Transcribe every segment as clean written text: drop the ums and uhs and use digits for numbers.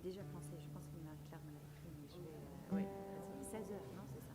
déjà pensé, je pense que Marie-Claire me l'a écrit, mais je vais. Oui, 16h, non, c'est ça.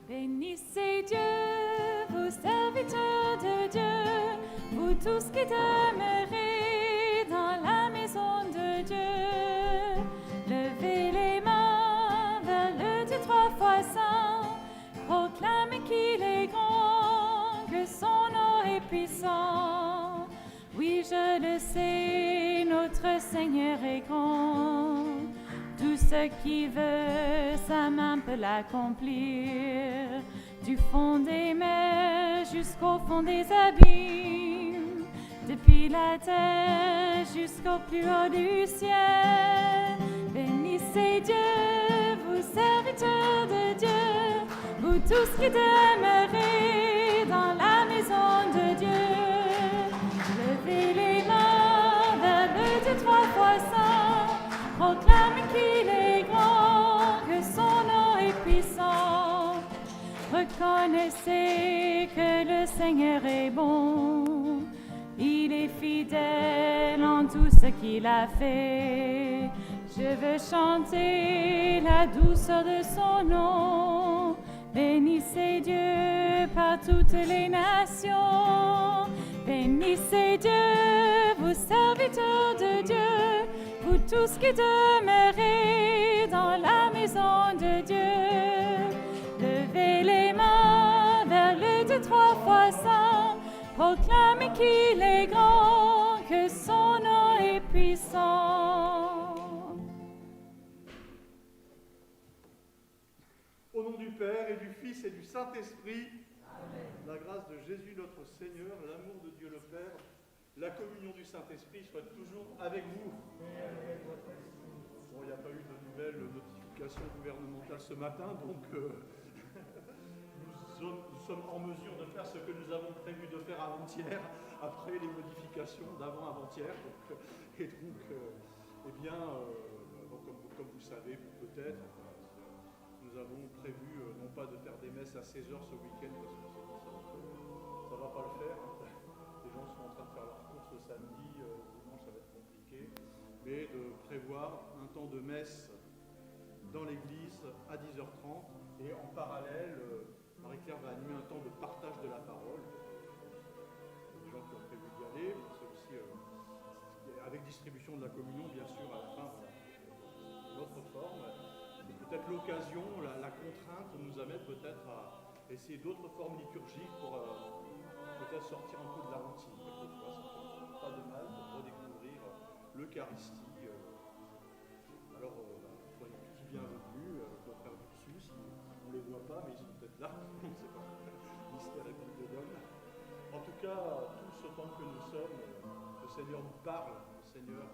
Bénissez Dieu, vous serviteurs de Dieu, vous tous qui demeurez dans la maison de Dieu. Levez les mains vers le Dieu trois fois saint, proclamez qu'il est grand, que son nom est puissant. Oui, je le sais, notre Seigneur est grand. Tout ce qui veut sa main peut l'accomplir, du fond des mers jusqu'au fond des abîmes, depuis la terre jusqu'au plus haut du ciel. Bénissez Dieu, vous serviteurs de Dieu, vous tous qui demeurez dans la maison de Dieu. Levez les mains vers le Dieu trois fois saint, proclame qu'il est grand, que son nom est puissant. Reconnaissez que le Seigneur est bon, il est fidèle en tout ce qu'il a fait. Je veux chanter la douceur de son nom. Bénissez Dieu par toutes les nations. Bénissez Dieu, vous serviteurs de Dieu, vous tous qui demeurez dans la maison de Dieu. Levez les mains vers le Dieu trois fois saint, proclamez qu'il est grand, que son nom est puissant. Au nom du Père et du Fils et du Saint-Esprit, amen. La grâce de Jésus notre Seigneur, l'amour de Dieu le Père, la communion du Saint-Esprit soit toujours avec vous. Bon, il n'y a pas eu de nouvelles notifications gouvernementales ce matin, donc nous sommes en mesure de faire ce que nous avons prévu de faire avant-hier, après les modifications d'avant-avant-hier. Comme vous savez, peut-être, nous avons prévu non pas de faire des messes à 16h ce week-end, parce qu'on s'est dit ça ne va pas le faire. Les gens sont en train de faire leurs courses le samedi, dimanche ça va être compliqué, mais de prévoir un temps de messe dans l'église à 10h30 et en parallèle, Marie-Claire va animer un temps de partage de la parole. Les gens qui ont prévu d'y aller, c'est aussi avec distribution de la communion, bien sûr, à la fin, une autre forme. C'est peut-être l'occasion, la contrainte nous amène peut-être à essayer d'autres formes liturgiques pour peut-être sortir un peu de la routine. Quelquefois, ça fait pas de mal de redécouvrir l'Eucharistie. Alors, soyez tous bienvenus, nos frères d'Ursus, on ne les voit pas, mais ils sont peut-être là, on ne sait pas, mystère et boule de l'homme. En tout cas, tous autant que nous sommes, le Seigneur nous parle, le Seigneur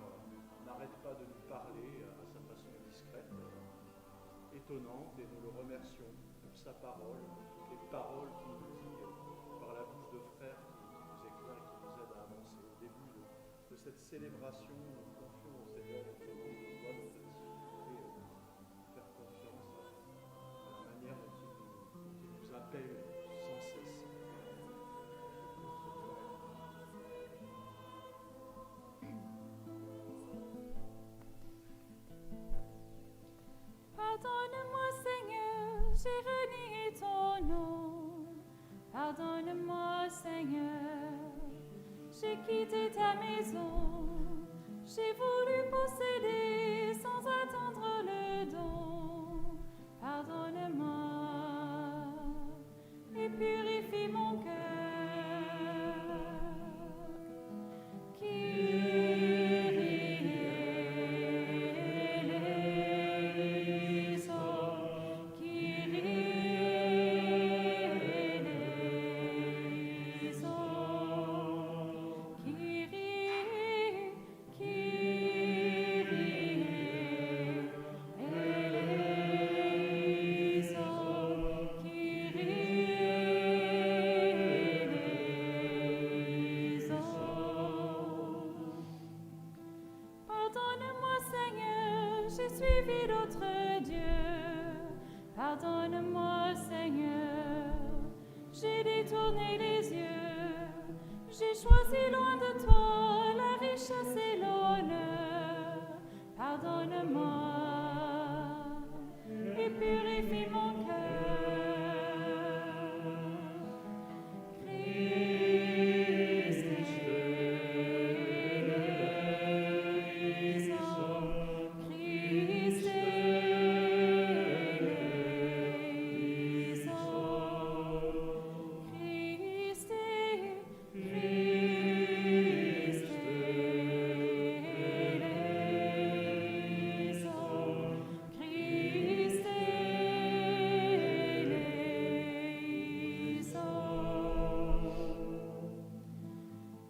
n'arrête pas de nous parler à sa façon discrète, étonnante, et nous le remercions pour sa parole, pour toutes les paroles qu'il nous dit par la bouche de frères qui nous éclairent et qui nous aident à avancer. Au début de cette célébration, nous confions au Seigneur notre monde, notre voix, notre difficulté, faire confiance à la manière dont il nous appelle sans cesse. Pardonne-moi, Seigneur, j'ai renié ton nom. Pardonne-moi, Seigneur, j'ai quitté ta maison. J'ai voulu posséder sans attendre le don. Pardonne-moi et purifie mon cœur. J'ai suivi d'autres dieux. Pardonne-moi, Seigneur, j'ai détourné les yeux. J'ai choisi loin de toi la richesse et l'honneur. Pardonne-moi et purifie mon cœur.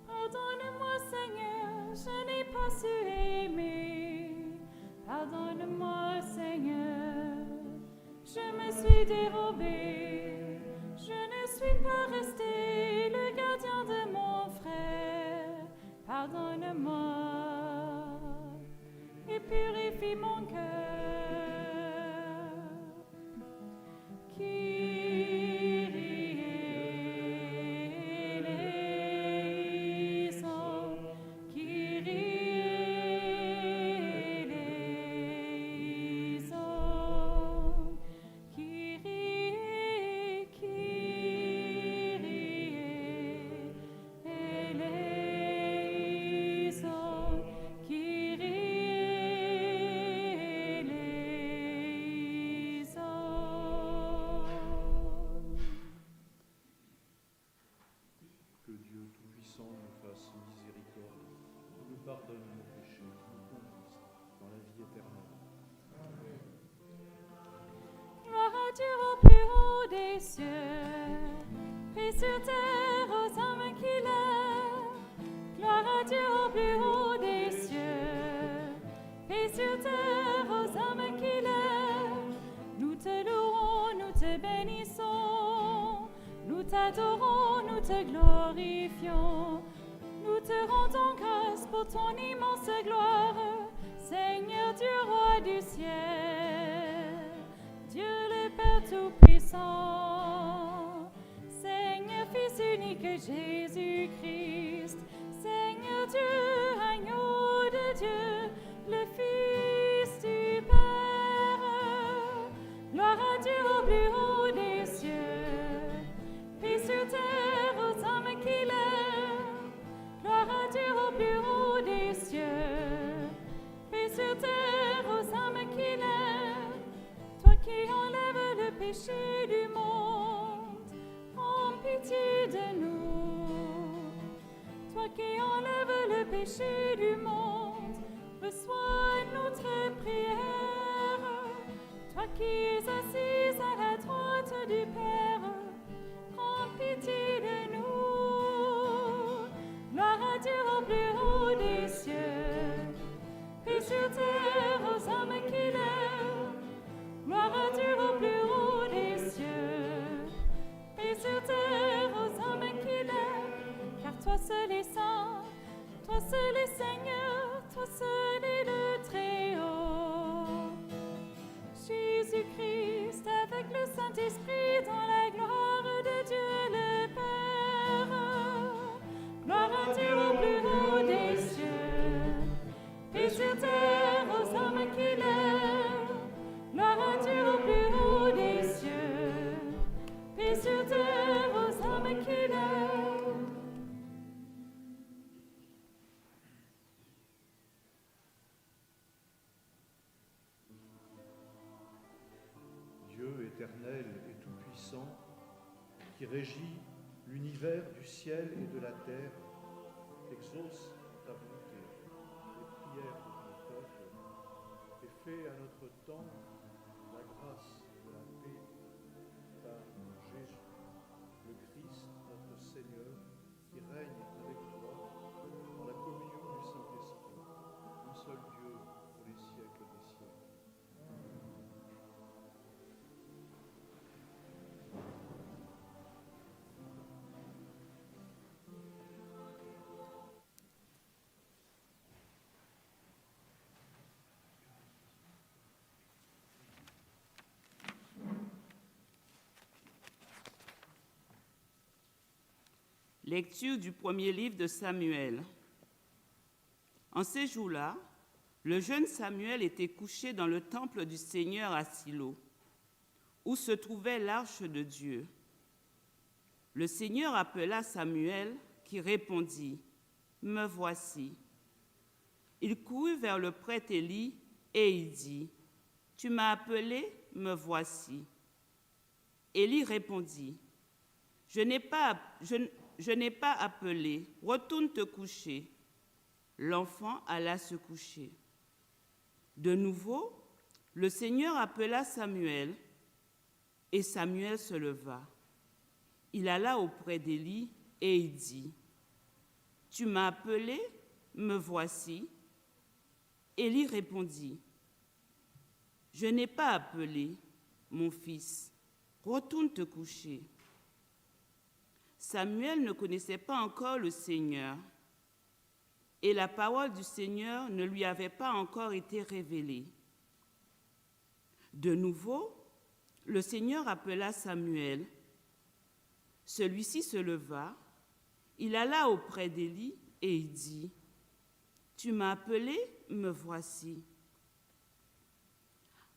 Pardonne-moi, Seigneur, je n'ai pas su aimer. Pardonne-moi, Seigneur, je me suis dérobée. Je ne suis pas resté le gardien de mon frère. Pardonne-moi et purifie mon cœur. Que Dieu Tout-Puissant nous fasse miséricorde, nous pardonne nos péchés, nous conduise dans la vie éternelle. Gloire à Dieu au plus haut des cieux, paix sur terre aux âmes qui l'aiment. Gloire à Dieu au plus haut des cieux, paix sur terre aux âmes qui l'aiment. Nous te louons, nous te bénissons, nous t'adorons, nous te glorifions. Nous te rendons grâce pour ton immense gloire, Seigneur Dieu, roi du ciel, Dieu le Père Tout-Puissant, Seigneur Fils unique Jésus-Christ, Seigneur Dieu, agneau de Dieu, le Fils du Père. Gloire à Dieu au plus haut des cieux, paix sur terre aux âmes qui l'aiment. Gloire à Dieu au plus haut des cieux, paix sur terre aux âmes qui l'aiment. Toi qui enlèves le péché du monde, prends pitié de nous. Toi qui enlèves le péché du monde, qui es assis à la droite du Père, prends pitié de nous. Gloire à Dieu au plus haut des cieux, et sur terre aux hommes qu'il aime. Gloire à Dieu au plus haut des cieux, et sur terre aux hommes qu'il aime. Car toi seul est saint, toi seul est Seigneur, toi seul est le Très-Haut. Jésus-Christ avec le Saint-Esprit dans la gloire de Dieu le Père. Gloire à Dieu au plus haut des cieux, et sur terre aux hommes qu'il aime. Gloire à Dieu au plus haut des cieux, et sur terre aux hommes qu'il aime. Dieu éternel et tout-puissant, qui régit l'univers du ciel et de la terre, exauce ta bonté, les prières de ton peuple, et fais à notre temps la grâce de la paix par Jésus, le Christ, notre Seigneur, qui règne avec toi dans la communion du Saint-Esprit, un seul Dieu pour les siècles des siècles. Lecture du premier livre de Samuel. En ces jours-là, le jeune Samuel était couché dans le temple du Seigneur à Silo, où se trouvait l'arche de Dieu. Le Seigneur appela Samuel, qui répondit, « Me voici ». Il courut vers le prêtre Élie et il dit, « Tu m'as appelé, me voici ». Élie répondit, « Je n'ai pas appelé, retourne te coucher. » L'enfant alla se coucher. De nouveau, le Seigneur appela Samuel, et Samuel se leva. Il alla auprès d'Élie et il dit, « Tu m'as appelé, me voici. » Élie répondit, « Je n'ai pas appelé, mon fils, retourne te coucher. » Samuel ne connaissait pas encore le Seigneur, et la parole du Seigneur ne lui avait pas encore été révélée. De nouveau, le Seigneur appela Samuel. Celui-ci se leva, il alla auprès d'Élie et il dit, « Tu m'as appelé, me voici. »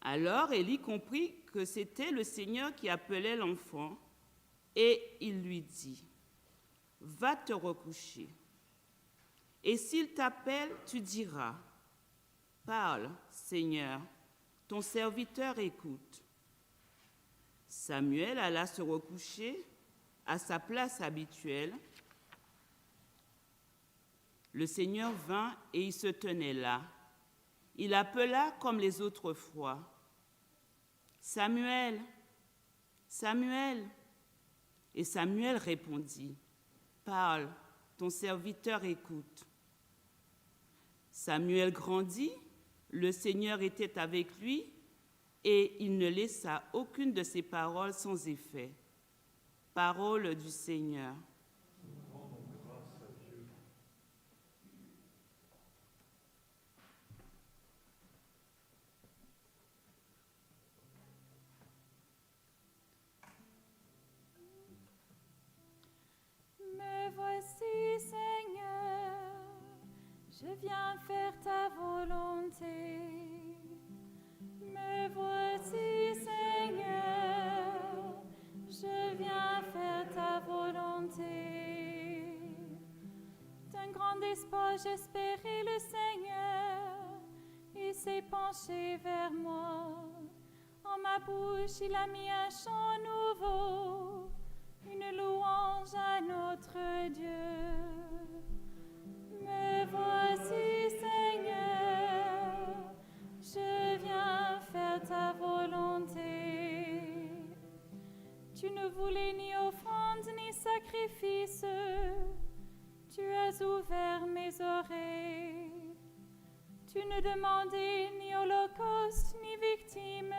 Alors Élie comprit que c'était le Seigneur qui appelait l'enfant, et il lui dit, « Va te recoucher. Et s'il t'appelle, tu diras, « Parle, Seigneur, ton serviteur écoute. » Samuel alla se recoucher à sa place habituelle. Le Seigneur vint et il se tenait là. Il appela comme les autres fois, « Samuel, Samuel !» Et Samuel répondit, « Parle, ton serviteur écoute. » Samuel grandit, le Seigneur était avec lui, et il ne laissa aucune de ses paroles sans effet. Parole du Seigneur. Rendons grâce à Dieu. Me voici, Seigneur, je viens faire ta volonté. Me voici, Seigneur, je viens faire ta volonté. D'un grand espoir, j'espérais le Seigneur, il s'est penché vers moi. En ma bouche, il a mis un chant nouveau, une louange à notre Dieu. Me voici, Seigneur, je viens faire ta volonté. Tu ne voulais ni offrande ni sacrifice. Tu as ouvert mes oreilles. Tu ne demandais ni holocauste ni victime.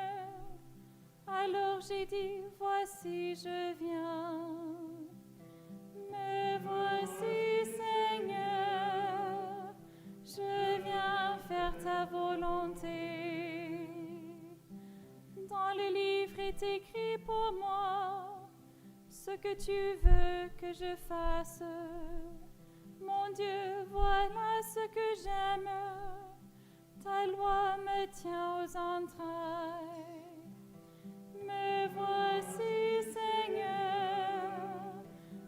Alors j'ai dit, voici je viens. Me voici Seigneur, je viens faire ta volonté. Dans le livre est écrit pour moi ce que tu veux que je fasse. Mon Dieu, voilà ce que j'aime. Ta loi me tient aux entrailles. Me voici, Seigneur,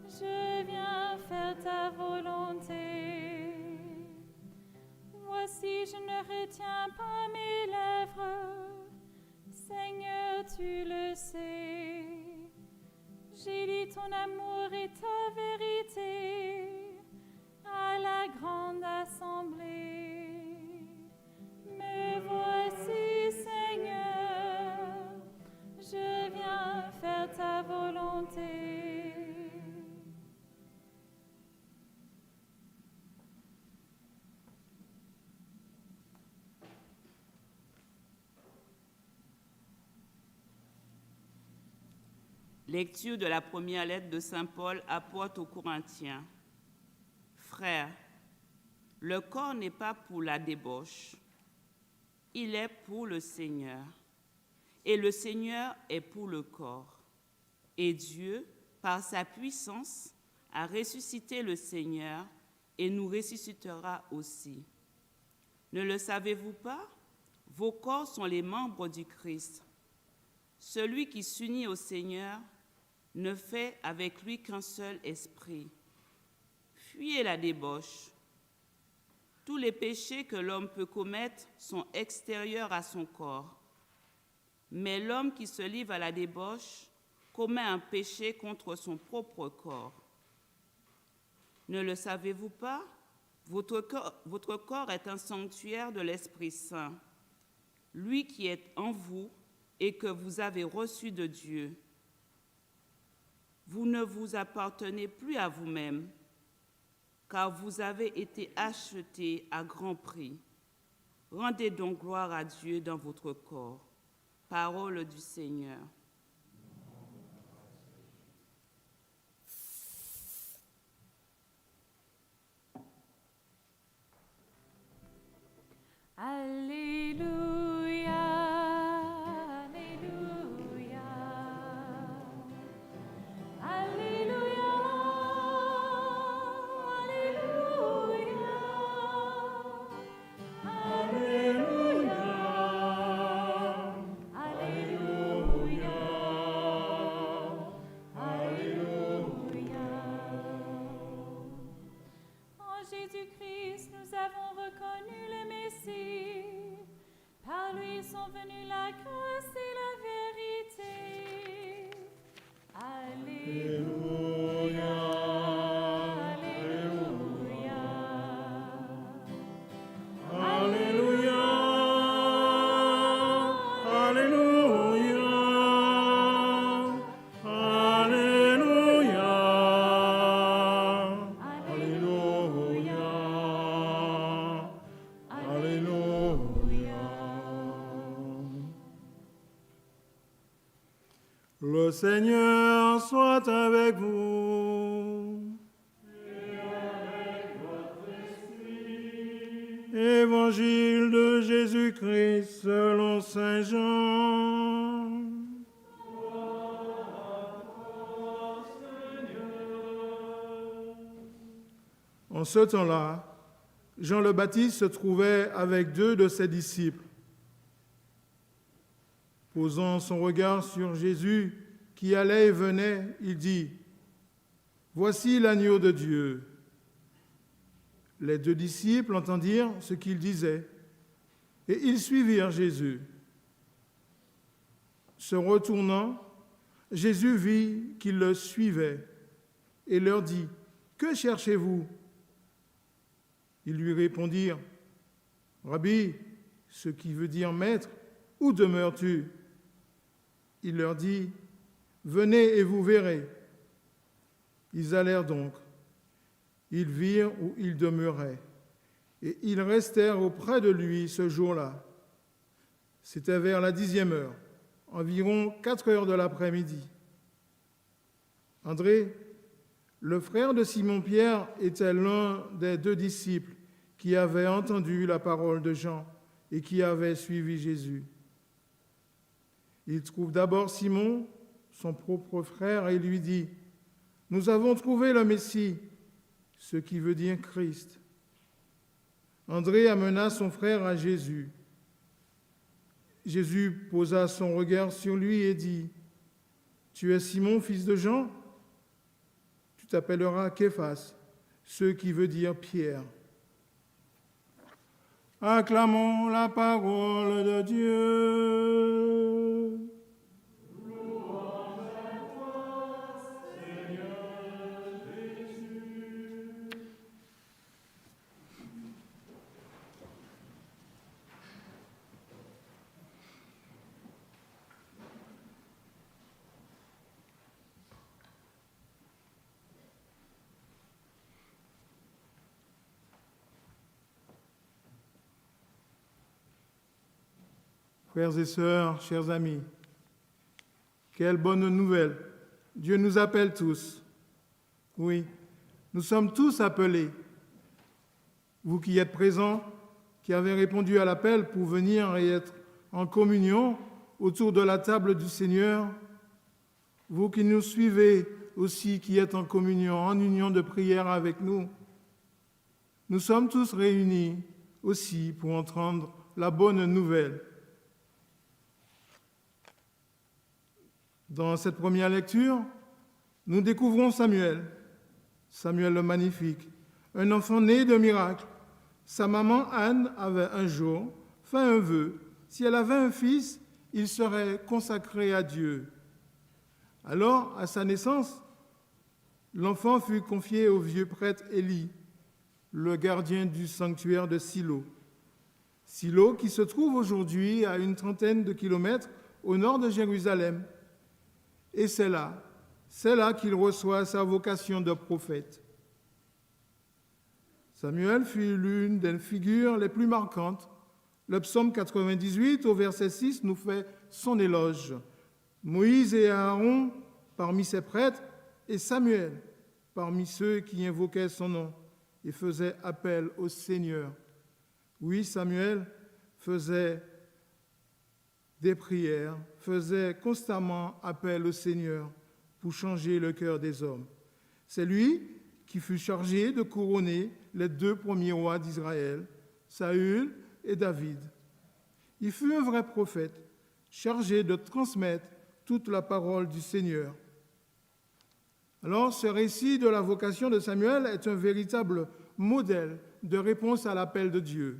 je viens faire ta volonté. Voici, je ne retiens pas mes lèvres. Seigneur, tu le sais. J'ai dit ton amour et ta vérité à la grande assemblée. Me voici, Seigneur, je viens faire ta volonté. Lecture de la première lettre de Saint Paul, apôtre aux Corinthiens. Frères, le corps n'est pas pour la débauche, il est pour le Seigneur, et le Seigneur est pour le corps. Et Dieu, par sa puissance, a ressuscité le Seigneur et nous ressuscitera aussi. Ne le savez-vous pas? Vos corps sont les membres du Christ. Celui qui s'unit au Seigneur ne fait avec lui qu'un seul esprit. Fuyez la débauche. Tous les péchés que l'homme peut commettre sont extérieurs à son corps. Mais l'homme qui se livre à la débauche commet un péché contre son propre corps. Ne le savez-vous pas? Votre corps est un sanctuaire de l'Esprit Saint, lui qui est en vous et que vous avez reçu de Dieu. Vous ne vous appartenez plus à vous-même, car vous avez été achetés à grand prix. Rendez donc gloire à Dieu dans votre corps. Parole du Seigneur. Alléluia, Alléluia, Alléluia, Alléluia, Alléluia, Alléluia, Alléluia. En Jésus-Christ, nous avons reconnu le Messie. Par lui sont venues la grâce et la vérité. Alléluia, Alléluia, Alléluia, Alléluia, Alléluia, Alléluia, Alléluia. Le Seigneur soit avec vous. Évangile de Jésus-Christ selon saint Jean. En ce temps-là, Jean le Baptiste se trouvait avec 2 de ses disciples. Posant son regard sur Jésus qui allait et venait, il dit, « Voici l'agneau de Dieu. » Les 2 disciples entendirent ce qu'il disait, et ils suivirent Jésus. Se retournant, Jésus vit qu'ils le suivaient et leur dit, « Que cherchez-vous » Ils lui répondirent, « Rabbi, ce qui veut dire maître, où demeures-tu » Il leur dit, Venez et vous verrez. Ils allèrent donc. Ils virent où il demeurait. Et ils restèrent auprès de lui ce jour-là. C'était vers la 10e heure, environ 4 heures de l'après-midi. André, le frère de Simon-Pierre, était l'un des 2 disciples qui avaient entendu la parole de Jean et qui avaient suivi Jésus. Il trouve d'abord Simon, son propre frère, et lui dit : « Nous avons trouvé le Messie, ce qui veut dire Christ. » André amena son frère à Jésus. Jésus posa son regard sur lui et dit : « Tu es Simon, fils de Jean ? Tu t'appelleras Képhas, ce qui veut dire Pierre. » Acclamons la parole de Dieu. Frères et sœurs, chers amis, quelle bonne nouvelle! Dieu nous appelle tous. Oui, nous sommes tous appelés. Vous qui êtes présents, qui avez répondu à l'appel pour venir et être en communion autour de la table du Seigneur, vous qui nous suivez aussi, qui êtes en communion, en union de prière avec nous, nous sommes tous réunis aussi pour entendre la bonne nouvelle. Dans cette première lecture, nous découvrons Samuel le magnifique, un enfant né de miracle. Sa maman Anne avait un jour fait un vœu. Si elle avait un fils, il serait consacré à Dieu. Alors, à sa naissance, l'enfant fut confié au vieux prêtre Élie, le gardien du sanctuaire de Silo. Silo qui se trouve aujourd'hui à une 30aine de kilomètres au nord de Jérusalem. Et c'est là qu'il reçoit sa vocation de prophète. Samuel fut l'une des figures les plus marquantes. Le psaume 98 au verset 6 nous fait son éloge. Moïse et Aaron parmi ses prêtres et Samuel parmi ceux qui invoquaient son nom et faisaient appel au Seigneur. Oui, Samuel faisait des prières, faisait constamment appel au Seigneur pour changer le cœur des hommes. C'est lui qui fut chargé de couronner les 2 premiers rois d'Israël, Saül et David. Il fut un vrai prophète, chargé de transmettre toute la parole du Seigneur. Alors, ce récit de la vocation de Samuel est un véritable modèle de réponse à l'appel de Dieu.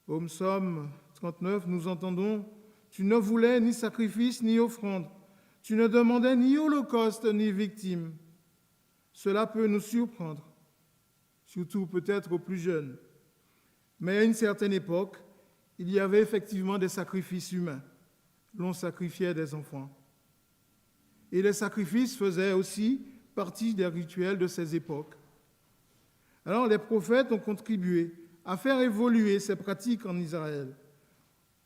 Au psaume 39, nous entendons « Tu ne voulais ni sacrifice ni offrande, tu ne demandais ni holocauste ni victime. » Cela peut nous surprendre, surtout peut-être aux plus jeunes. Mais à une certaine époque, il y avait effectivement des sacrifices humains. L'on sacrifiait des enfants. Et les sacrifices faisaient aussi partie des rituels de ces époques. Alors les prophètes ont contribué à faire évoluer ces pratiques en Israël.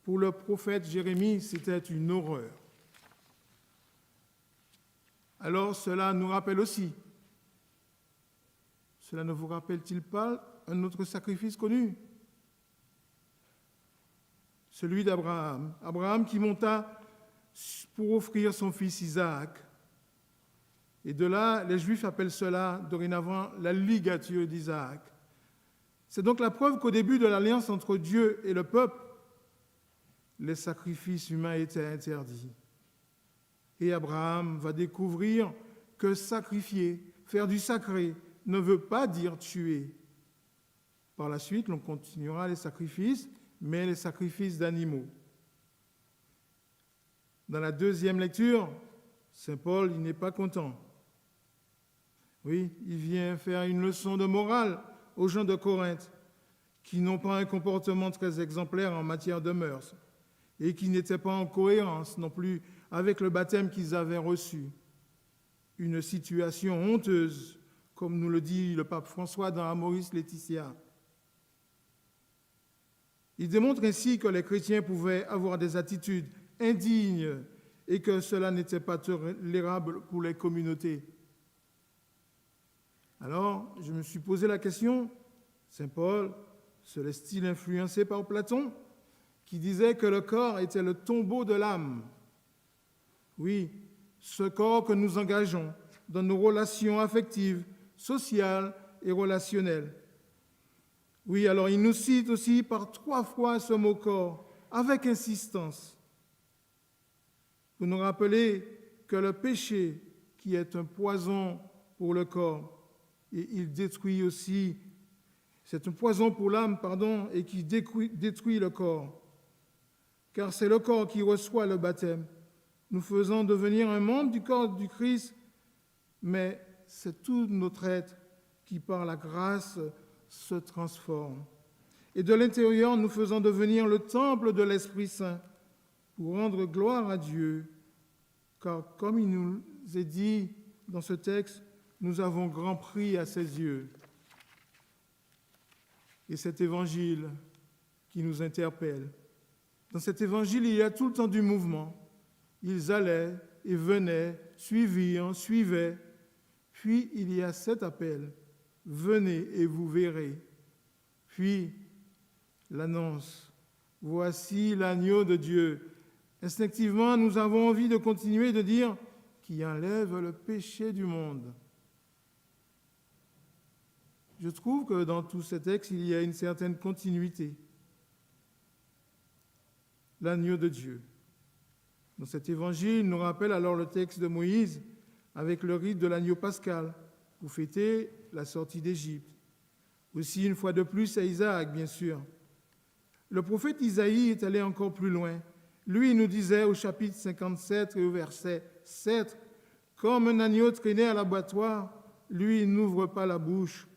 Pour le prophète Jérémie, c'était une horreur. Alors cela nous rappelle aussi, cela ne vous rappelle-t-il pas un autre sacrifice connu ? Celui d'Abraham. Abraham qui monta pour offrir son fils Isaac. Et de là, les Juifs appellent cela dorénavant la ligature d'Isaac. C'est donc la preuve qu'au début de l'alliance entre Dieu et le peuple, les sacrifices humains étaient interdits. Et Abraham va découvrir que sacrifier, faire du sacré, ne veut pas dire tuer. Par la suite, l'on continuera les sacrifices, mais les sacrifices d'animaux. Dans la deuxième lecture, Saint Paul, il n'est pas content. Oui, il vient faire une leçon de morale aux gens de Corinthe, qui n'ont pas un comportement très exemplaire en matière de mœurs. et qui n'étaient pas en cohérence non plus avec le baptême qu'ils avaient reçu. Une situation honteuse, comme nous le dit le pape François dans Amoris Laetitia. Il démontre ainsi que les chrétiens pouvaient avoir des attitudes indignes et que cela n'était pas tolérable pour les communautés. Alors, je me suis posé la question, Saint Paul serait-il influencé par Platon, qui disait que le corps était le tombeau de l'âme? Oui, ce corps que nous engageons dans nos relations affectives, sociales et relationnelles. Oui, alors il nous cite aussi par 3 fois ce mot corps, avec insistance, pour nous rappeler que le péché, qui est un poison pour le corps, et il détruit aussi, c'est un poison pour l'âme, et qui détruit le corps. Car c'est le corps qui reçoit le baptême, nous faisant devenir un membre du corps du Christ, mais c'est tout notre être qui, par la grâce, se transforme. Et de l'intérieur, nous faisons devenir le temple de l'Esprit Saint pour rendre gloire à Dieu. Car comme il nous est dit dans ce texte, nous avons grand prix à ses yeux. Et cet évangile qui nous interpelle. Dans cet évangile, il y a tout le temps du mouvement. Ils allaient et venaient, suivirent, suivaient. Puis il y a cet appel. Venez et vous verrez. Puis l'annonce. Voici l'agneau de Dieu. Instinctivement, nous avons envie de continuer de dire qui enlève le péché du monde. Je trouve que dans tous ces textes, il y a une certaine continuité. L'agneau de Dieu. Dans cet évangile, il nous rappelle alors le texte de Moïse avec le rite de l'agneau pascal pour fêter la sortie d'Égypte. Aussi, une fois de plus, à Isaac, bien sûr. Le prophète Isaïe est allé encore plus loin. Lui, il nous disait au chapitre 57 et au verset 7, « Comme un agneau traîné à l'abattoir, lui, il n'ouvre pas la bouche. »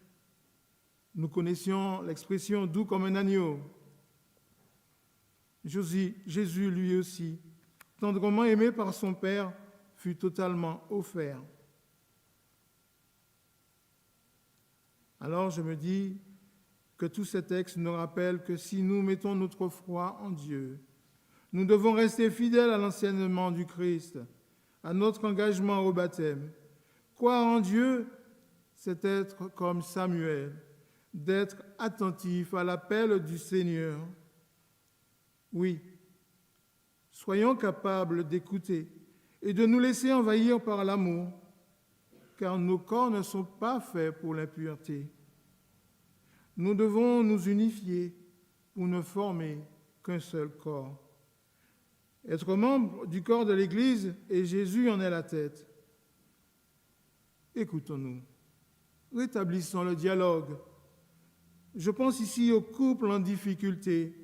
Nous connaissions l'expression « doux comme un agneau ». Jésus, lui aussi, tendrement aimé par son Père, fut totalement offert. Alors je me dis que tous ces textes nous rappellent que si nous mettons notre foi en Dieu, nous devons rester fidèles à l'enseignement du Christ, à notre engagement au baptême. Croire en Dieu, c'est être comme Samuel, d'être attentif à l'appel du Seigneur. Oui, soyons capables d'écouter et de nous laisser envahir par l'amour, car nos corps ne sont pas faits pour l'impureté. Nous devons nous unifier pour ne former qu'un seul corps. Être membre du corps de l'Église, et Jésus en est la tête. Écoutons-nous, rétablissons le dialogue. Je pense ici aux couples en difficulté,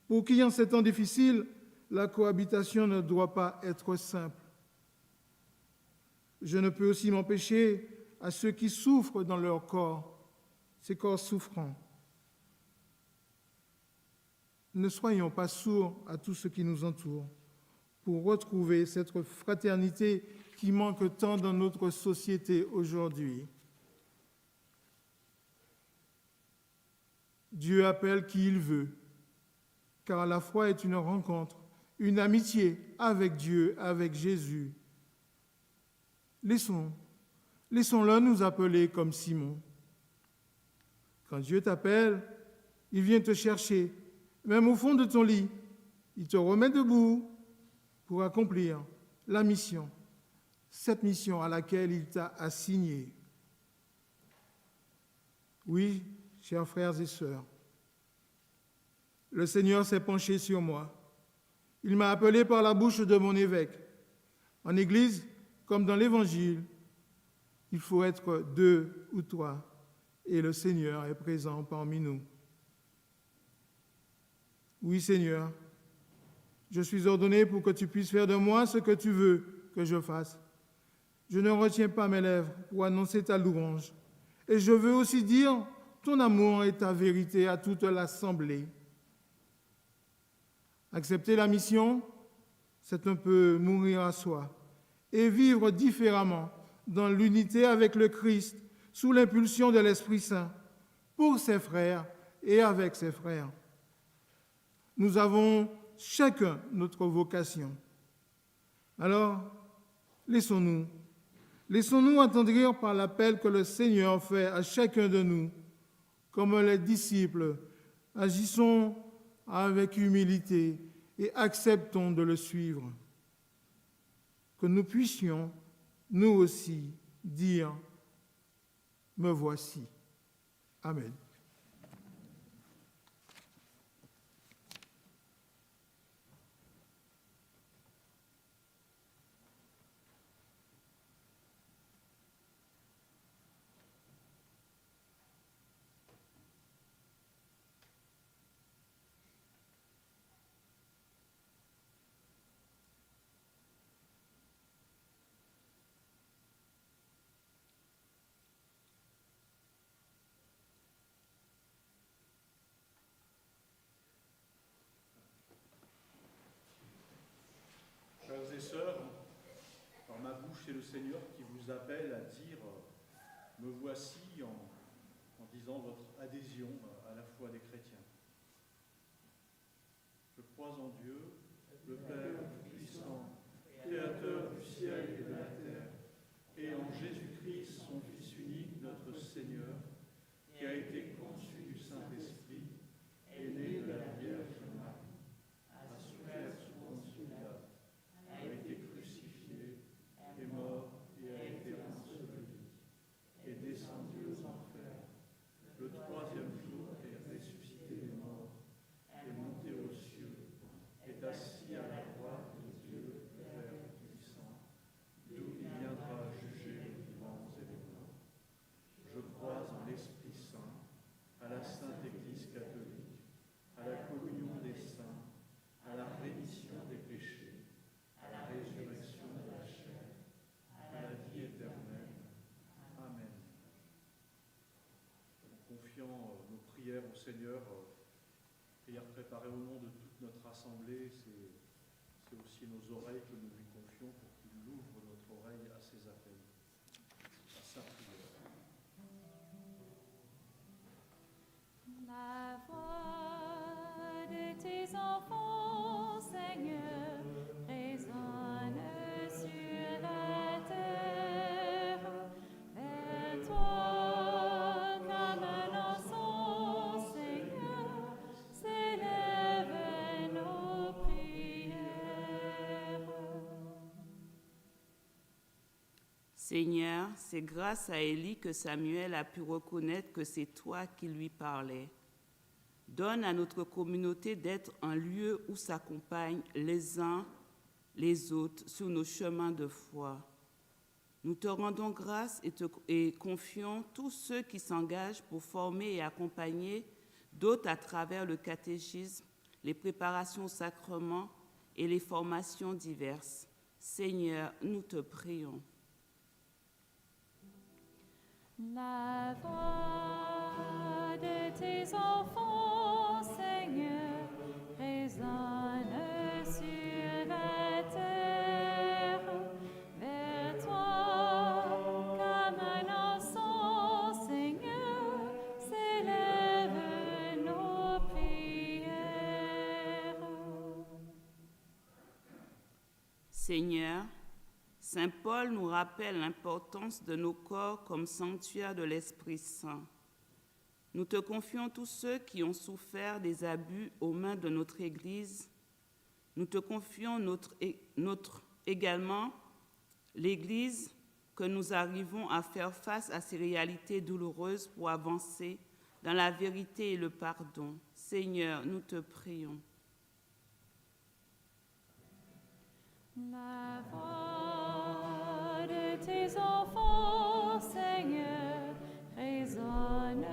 pour qui en ces temps difficiles, la cohabitation ne doit pas être simple. Je ne peux aussi m'empêcher à ceux qui souffrent dans leur corps, ces corps souffrants. Ne soyons pas sourds à tout ce qui nous entoure pour retrouver cette fraternité qui manque tant dans notre société aujourd'hui. Dieu appelle qui il veut, car la foi est une rencontre, une amitié avec Dieu, avec Jésus. Laissons-le nous appeler comme Simon. Quand Dieu t'appelle, il vient te chercher, même au fond de ton lit. Il te remet debout pour accomplir la mission, cette mission à laquelle il t'a assigné. Oui, chers frères et sœurs, le Seigneur s'est penché sur moi. Il m'a appelé par la bouche de mon évêque. En Église, comme dans l'Évangile, il faut être 2 ou 3, et le Seigneur est présent parmi nous. Oui, Seigneur, je suis ordonné pour que tu puisses faire de moi ce que tu veux que je fasse. Je ne retiens pas mes lèvres pour annoncer ta louange, et je veux aussi dire ton amour et ta vérité à toute l'assemblée. Accepter la mission, c'est un peu mourir à soi et vivre différemment dans l'unité avec le Christ, sous l'impulsion de l'Esprit Saint, pour ses frères et avec ses frères. Nous avons chacun notre vocation. Alors, laissons-nous attendrir par l'appel que le Seigneur fait à chacun de nous. Comme les disciples, agissons avec humilité et acceptons de le suivre. Que nous puissions, nous aussi, dire « Me voici ». Amen. Frères et sœurs, par ma bouche, c'est le Seigneur qui vous appelle à dire « Me voici » en disant votre adhésion à la foi des chrétiens. Je crois en Dieu, le Père Tout-Puissant, Créateur du ciel et de la terre, et en Jésus-Christ, son Fils unique, notre Seigneur, qui a été conçu du Saint-Esprit, est né de la Vierge Marie, a souffert sous Ponce Pilate, a été crucifié, est mort et a été enseveli, est descendu aux enfers. Le troisième jour est ressuscité des morts, est monté aux cieux, est assis à la droite de Dieu, Père puissant, d'où il viendra juger les vivants et les morts. Je crois en l'Esprit Saint, à la Sainte Église catholique, à la communion des saints, à la rémission des péchés, à la résurrection de la chair, à la vie éternelle. Amen. En confiant nos prières au Seigneur, prières préparées au nom de toute notre assemblée, c'est aussi nos oreilles que nous lui confions pour qu'il ouvre notre oreille à ses appels, à sa prière. La voix de tes enfants, Seigneur, résonne sur la terre. Vers toi, comme un encens, Seigneur, s'élèvent nos prières. Seigneur, c'est grâce à Élie que Samuel a pu reconnaître que c'est toi qui lui parlais. Donne à notre communauté d'être un lieu où s'accompagnent les uns les autres sur nos chemins de foi. Nous te rendons grâce et confions tous ceux qui s'engagent pour former et accompagner d'autres à travers le catéchisme, les préparations au sacrement et les formations diverses. Seigneur, nous te prions. La voix de tes enfants, Seigneur, résonne sur la terre. Vers toi, comme un encens, Seigneur, s'élèvent nos prières. Seigneur, Saint Paul nous rappelle l'importance de nos corps comme sanctuaire de l'Esprit Saint. Nous te confions tous ceux qui ont souffert des abus aux mains de notre Église. Nous te confions également l'Église que nous arrivons à faire face à ces réalités douloureuses pour avancer dans la vérité et le pardon. Seigneur, nous te prions. La voix de tes enfants, Seigneur, résonne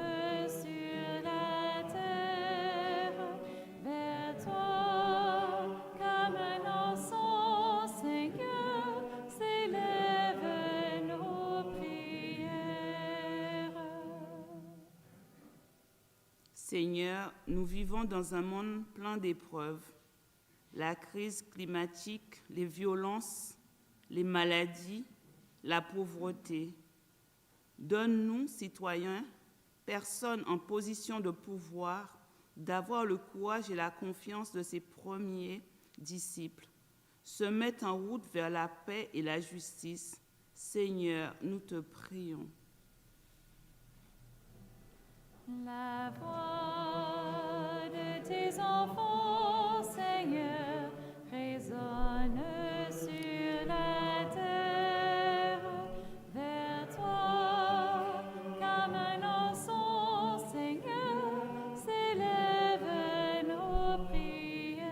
sur la terre. Vers toi, comme un encens, Seigneur, s'élèvent nos prières. Seigneur, nous vivons dans un monde plein d'épreuves. la crise climatique, les violences, les maladies, la pauvreté. Donne-nous, citoyens, personnes en position de pouvoir, d'avoir le courage et la confiance de ces premiers disciples, se mettre en route vers la paix et la justice. Seigneur, nous te prions. La voix de tes enfants, Seigneur, résonne sur la terre. Vers toi, comme un encens, Seigneur, s'élèvent nos prières.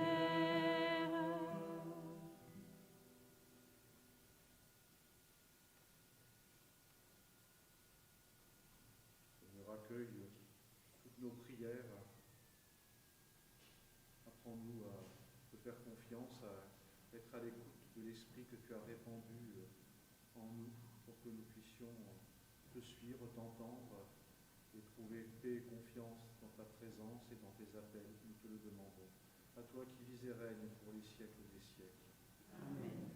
Seigneur, accueille toutes nos prières. Apprends-nous à te faire confiance, à être à l'écoute de l'esprit que tu as répandu en nous pour que nous puissions te suivre, t'entendre et trouver paix et confiance dans ta présence et dans tes appels. Nous te le demandons. À toi qui vis et règnes pour les siècles des siècles. Amen.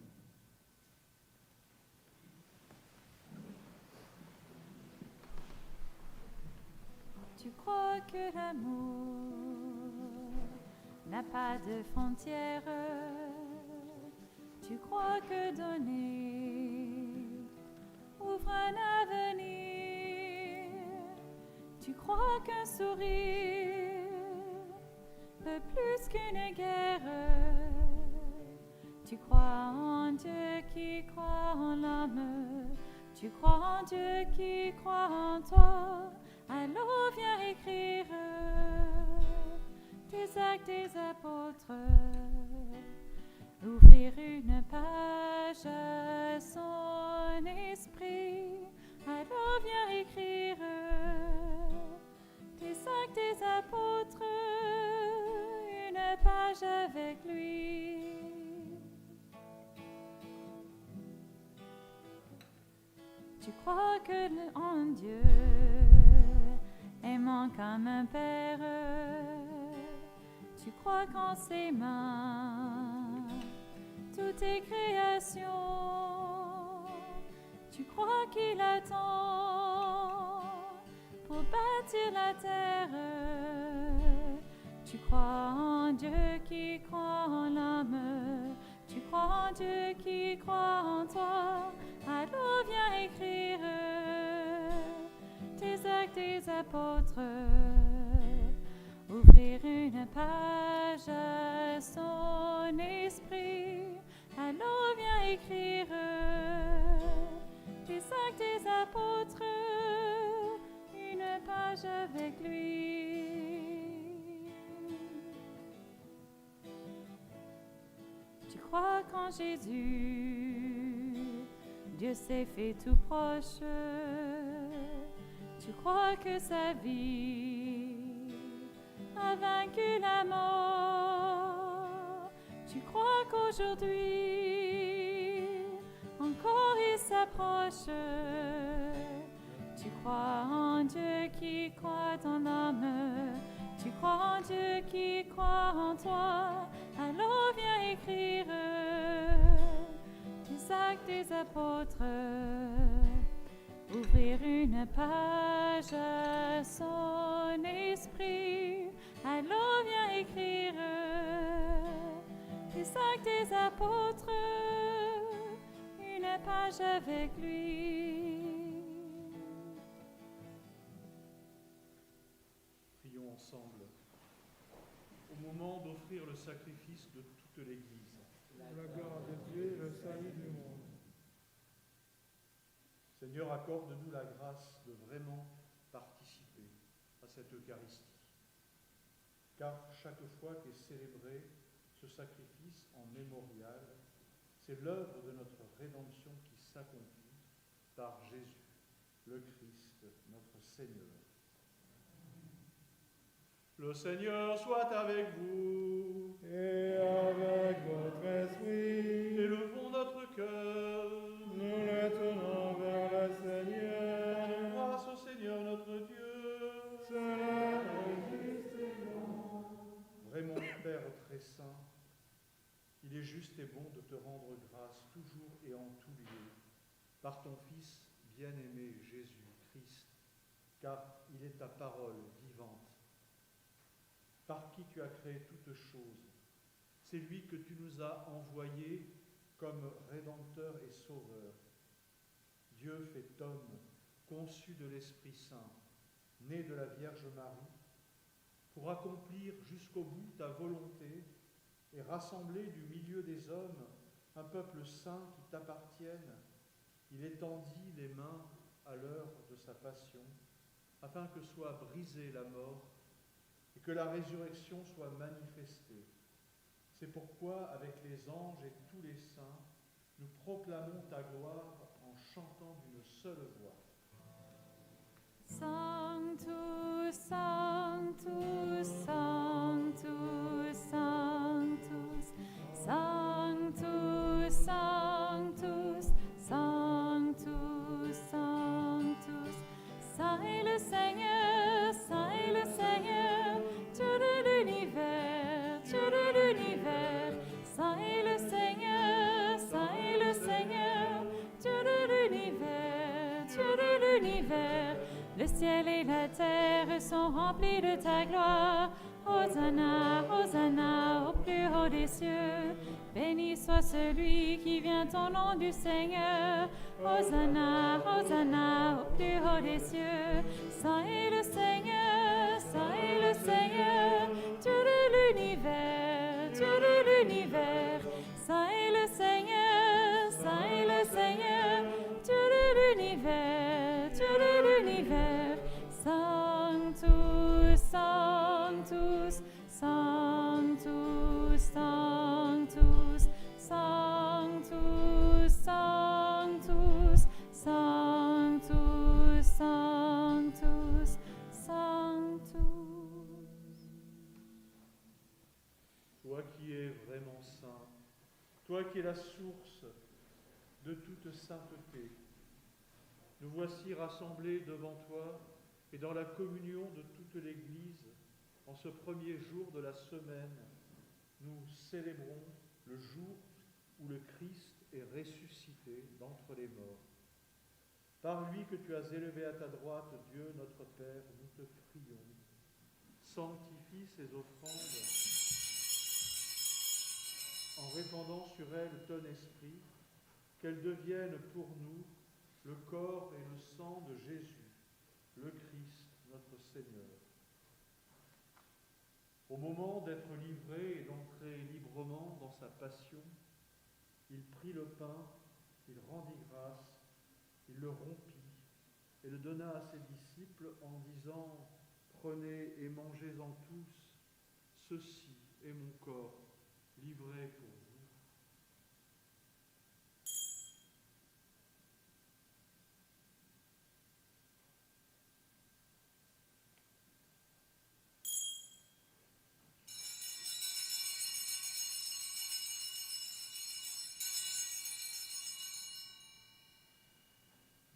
Tu crois que l'amour n'a pas de frontières. Tu crois que donner ouvre un avenir. Tu crois qu'un sourire peut plus qu'une guerre. Tu crois en Dieu qui croit en l'homme. Tu crois en Dieu qui croit en toi. Alors viens écrire tes actes des apôtres, ouvrir une page à son esprit. Alors viens écrire tes actes des apôtres, une page avec lui. Tu crois que en Dieu, aimant comme un père, tu crois qu'en ses mains tout est création. Tu crois qu'il attend pour bâtir la terre. Tu crois en Dieu qui croit en l'homme. Tu crois en Dieu qui croit en toi. Alors viens écrire tes actes des apôtres, ouvrir une page à son esprit. Alors viens écrire tes actes des apôtres, une page avec lui. Tu crois qu'en Jésus, Dieu s'est fait tout proche. Tu crois que sa vie a vaincu la mort. Tu crois qu'aujourd'hui encore il s'approche. Tu crois en Dieu qui croit en l'homme. Tu crois en Dieu qui croit en toi. Alors viens écrire tes actes des apôtres, ouvrir une page à son esprit. Alors viens écrire tes actes des apôtres, une page avec lui. Prions ensemble au moment d'offrir le sacrifice de toute l'Église. La gloire de Dieu et le salut du monde. Seigneur, accorde-nous la grâce de vraiment participer à cette Eucharistie. Car chaque fois qu'est célébré ce sacrifice en mémorial, c'est l'œuvre de notre rédemption qui s'accomplit par Jésus, le Christ, notre Seigneur. Le Seigneur soit avec vous. Et avec votre esprit, Élevons notre cœur. nous le tournons vers le Seigneur. Grâce au Seigneur notre Dieu. Cela est juste et bon. Vraiment, Père très saint, Il est juste et bon de te rendre grâce toujours et en tout lieu, par ton Fils bien-aimé Jésus Christ, car il est ta parole vivante, par qui tu as créé toutes choses. C'est lui que tu nous as envoyé comme Rédempteur et Sauveur. Dieu fait homme, conçu de l'Esprit Saint, né de la Vierge Marie, pour accomplir jusqu'au bout ta volonté et rassembler du milieu des hommes un peuple saint qui t'appartienne. Il étendit les mains à l'heure de sa passion, afin que soit brisée la mort et que la résurrection soit manifestée. C'est pourquoi, avec les anges et tous les saints, nous proclamons ta gloire en chantant d'une seule voix. Sanctus, Sanctus, Sanctus, Sanctus, Sanctus, Sanctus, Sanctus, Sanctus. Saint est le Seigneur, Saint est le Seigneur, Dieu de l'univers, Dieu de l'univers. Saint est le Seigneur, Saint est le Seigneur, Dieu de l'univers, Dieu de l'univers. Le ciel et la terre sont remplis de ta gloire. Hosanna, Hosanna, au plus haut des cieux. Béni soit celui qui vient au nom du Seigneur. Hosanna, Hosanna, au plus haut des cieux. Saint est le Seigneur, Saint est le Seigneur, Dieu de l'univers, Dieu de l'univers. Saint est le Seigneur, Saint est le Seigneur, Dieu de l'univers, Dieu de l'univers. Sanctus, Sanctus, Sanctus, Sanctus, Sanctus, Sanctus, Sanctus, Sanctus, Sanctus. Toi qui es vraiment saint, toi qui es la source de toute sainteté, nous voici rassemblés devant toi et dans la communion de toute l'Église, en ce premier jour de la semaine, nous célébrons le jour où le Christ est ressuscité d'entre les morts. Par lui que tu as élevé à ta droite, Dieu notre Père, nous te prions. Sanctifie ces offrandes en répandant sur elles ton esprit, qu'elles deviennent pour nous le corps et le sang de Jésus, le Christ, notre Seigneur. Au moment d'être livré et d'entrer librement dans sa passion, il prit le pain, il rendit grâce, il le rompit et le donna à ses disciples en disant « Prenez et mangez-en tous, ceci est mon corps, livré pour vous. »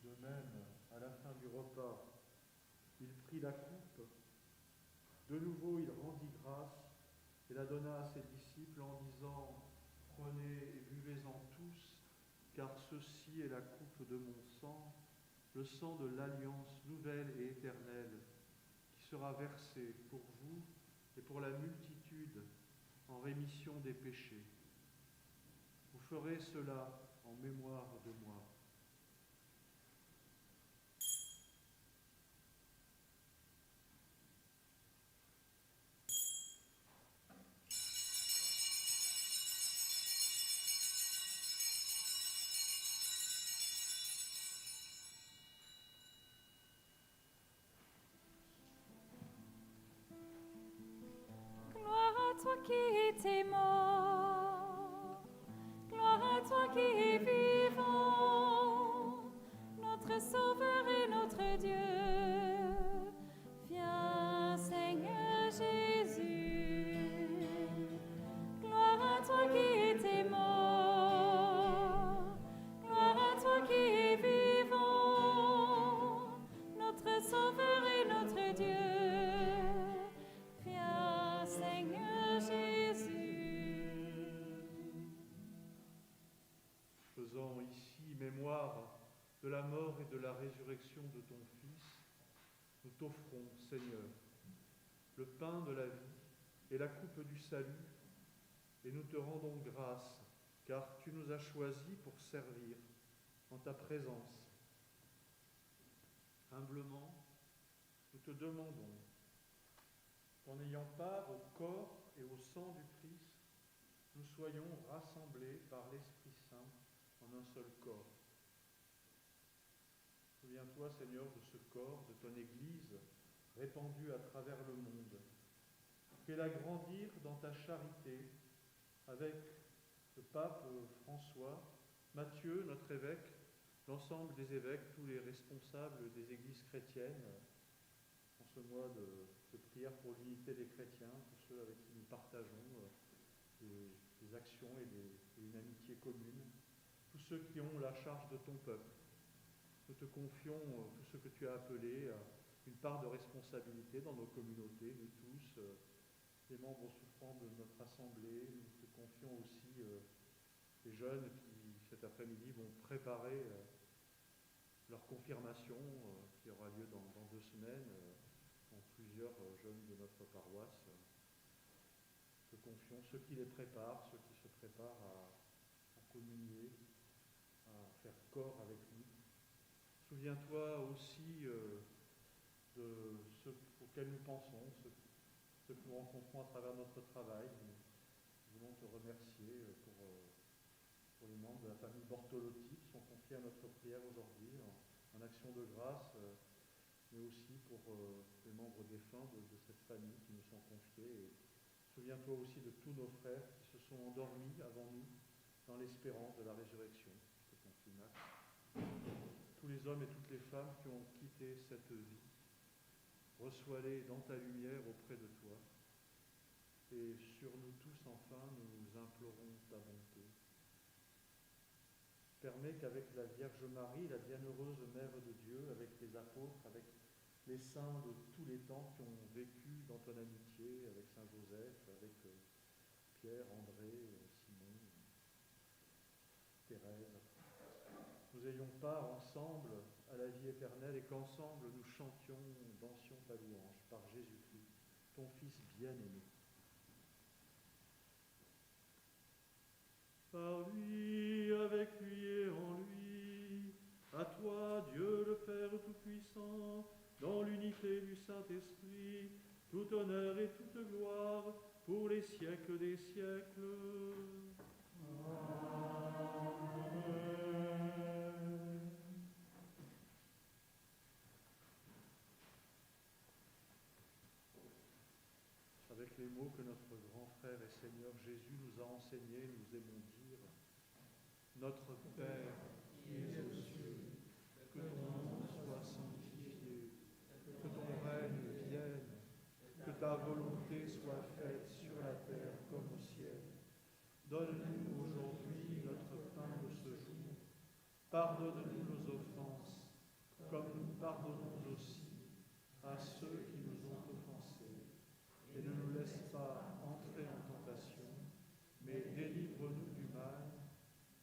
De même, à la fin du repas, il prit la coupe. De nouveau, il rendit grâce et la donna à ses disciples en disant « Prenez et buvez-en tous, car ceci est la coupe de mon sang, le sang de l'alliance nouvelle et éternelle, qui sera versé pour vous et pour la multitude en rémission des péchés. Vous ferez cela en mémoire de moi. » Gloire à toi qui étais mort, gloire à toi qui es vivant. de la mort et de la résurrection de ton Fils, nous t'offrons, Seigneur, le pain de la vie et la coupe du salut, et nous te rendons grâce, car tu nous as choisis pour servir en ta présence. Humblement, nous te demandons qu'en ayant part au corps et au sang du Christ, nous soyons rassemblés par l'Esprit Saint en un seul corps. Souviens-toi, Seigneur, de ce corps, de ton Église, répandue à travers le monde. Fais-la grandir dans ta charité, avec le pape François, Matthieu, notre évêque, l'ensemble des évêques, tous les responsables des églises chrétiennes, en ce mois de prière pour l'unité des chrétiens, tous ceux avec qui nous partageons des actions et une amitié commune, tous ceux qui ont la charge de ton peuple. Nous te confions tout ce que tu as appelé à une part de responsabilité dans nos communautés, nous tous, les membres souffrants de notre assemblée. Nous te confions aussi les jeunes qui, cet après-midi, vont préparer leur confirmation qui aura lieu dans 2 semaines, dans plusieurs jeunes de notre paroisse. Nous te confions ceux qui les préparent, ceux qui se préparent à communier, à faire corps avec nous. Souviens-toi aussi de ceux auxquels nous pensons, ceux que nous rencontrons à travers notre travail. Nous voulons te remercier pour les membres de la famille Bortolotti qui sont confiés à notre prière aujourd'hui en action de grâce, mais aussi pour les membres défunts de cette famille qui nous sont confiés. Et souviens-toi aussi de tous nos frères qui se sont endormis avant nous dans l'espérance de la résurrection. Je te confie, Max. Tous les hommes et toutes les femmes qui ont quitté cette vie, reçois-les dans ta lumière auprès de toi. Et sur nous tous, enfin, nous implorons ta bonté. Permets qu'avec la Vierge Marie, la bienheureuse Mère de Dieu, avec les apôtres, avec les saints de tous les temps qui ont vécu dans ton amitié, avec Saint Joseph, avec Pierre, André, Simon, Thérèse, nous ayons part ensemble à la vie éternelle et qu'ensemble nous chantions, dansions ta louange par Jésus-Christ, ton Fils bien-aimé. Par lui, avec lui et en lui, à toi, Dieu le Père Tout-Puissant, dans l'unité du Saint-Esprit, tout honneur et toute gloire pour les siècles des siècles. Avec les mots que notre grand frère et Seigneur Jésus nous a enseignés, nous aimons dire: Notre Père qui es aux cieux, que ton nom soit sanctifié, que ton règne vienne, que ta volonté soit faite sur la terre comme au ciel. Donne-nous aujourd'hui notre pain de ce jour. Pardonne-nous nos offenses, comme nous pardonnons aussi à ceux qui nous ont offensés. Et ne nous laisse pas entrer en tentation, mais délivre-nous du mal,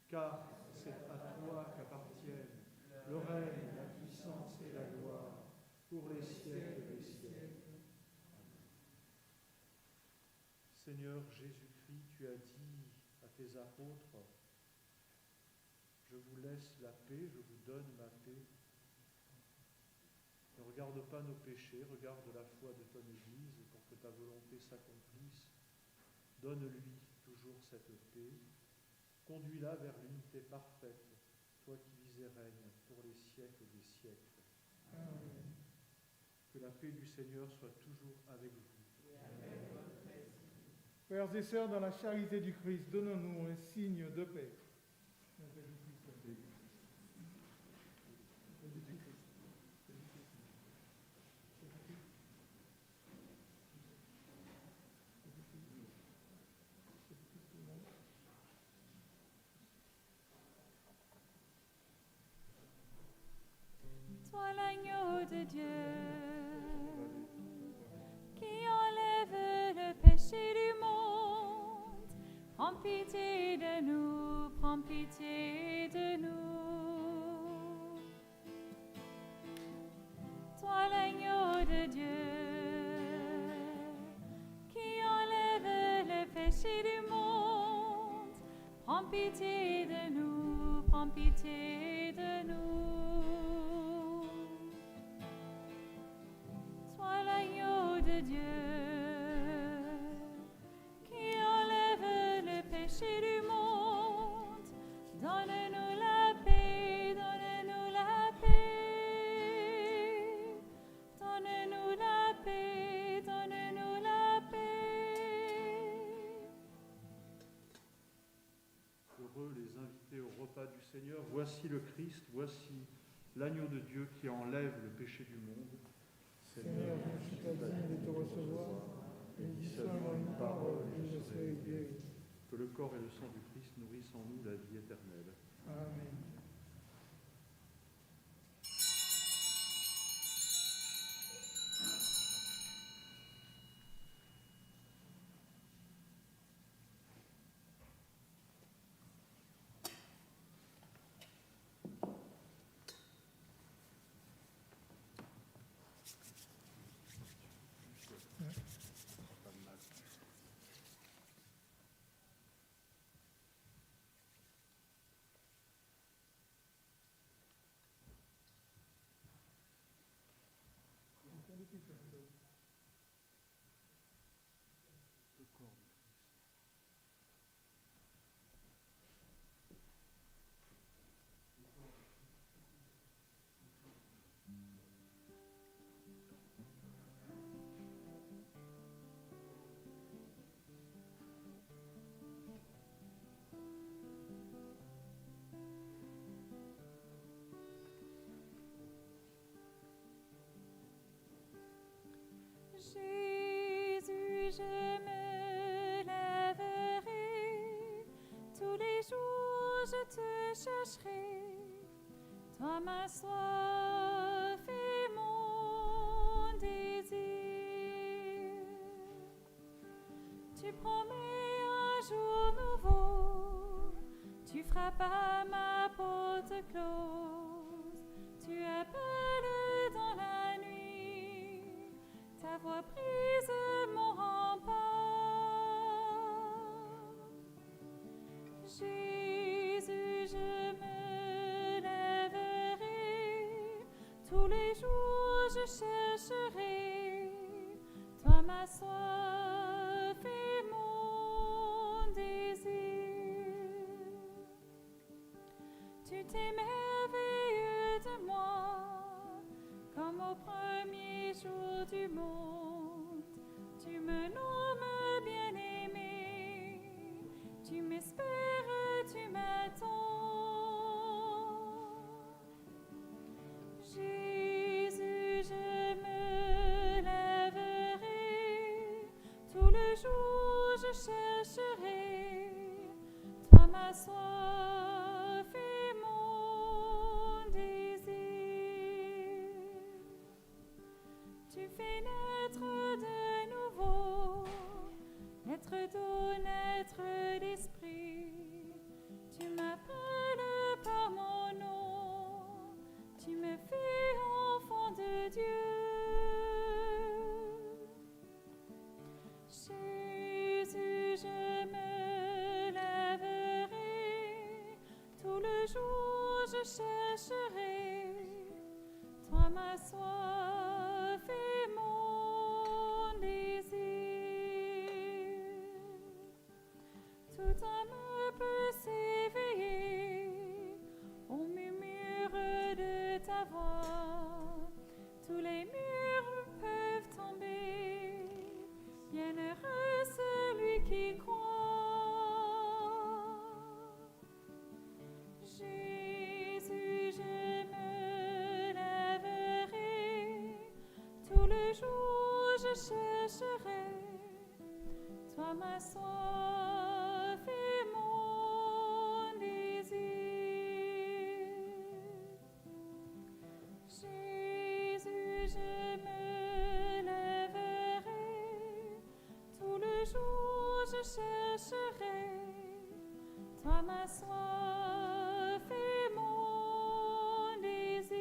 car c'est à toi qu'appartiennent le règne, la puissance et la gloire pour les siècles des siècles. Seigneur Jésus-Christ, tu as dit à tes apôtres: je vous laisse la paix, je vous donne ma paix. Ne regarde pas nos péchés, regarde la foi de ton Église pour que ta volonté s'accomplisse. Donne-lui toujours cette paix. Conduis-la vers l'unité parfaite, toi qui vis et règnes pour les siècles des siècles. Amen. Que la paix du Seigneur soit toujours avec vous. Amen. Frères et sœurs, dans la charité du Christ, donnons-nous un signe de paix. Toi l'agneau de Dieu, qui enlève le péché du monde, prends pitié de nous, prends pitié de nous. Dieu, qui enlève le péché du monde, prends pitié de nous, prends pitié de nous. Sois l'agneau de Dieu, qui enlève le péché du monde, donne-nous la paix, donne-nous la paix, donne-nous la paix, donne-nous la paix. Heureux les invités au repas du Seigneur. Voici le Christ, voici l'agneau de Dieu qui enlève le péché du monde. Seigneur, je ne suis pas digne de te recevoir, mais dis seulement une parole et je serai guéri. Que le corps et le sang du Christ nourrissent en nous la vie éternelle. Amen. Jésus, je me lèverai, tous les jours je te chercherai, toi ma soif et mon désir. Tu promets un jour nouveau, tu frappes à ma porte close, tu appelles dans la nuit, ta voix brise mon rempart. Jésus, je me lèverai, tous les jours je chercherai, toi ma soif et mon désir. Tu t'émerveilles de moi, comme au premier jour du monde. Tu me nommes bien-aimé, tu m'espères, tu m'attends. Jésus, je me lèverai, tout le jour je chercherai, toi ma soif et mon désir. Tu fais naître de nouveau, naître d'eau, naître d'esprit. Tu m'appelles par mon nom, tu me fais enfant de Dieu. Jésus, je me lèverai, tout le jour je chercherai, toi ma soif et mon désir. Tout âme peut s'éveiller au murmure de ta voix, tous les murs peuvent tomber, bienheureux celui qui croit. Jésus, je me lèverai, tout le jour je chercherai, toi ma soif et mon désir. Jésus, je me lèverai, tout le jour je chercherai, toi ma soif et mon désir.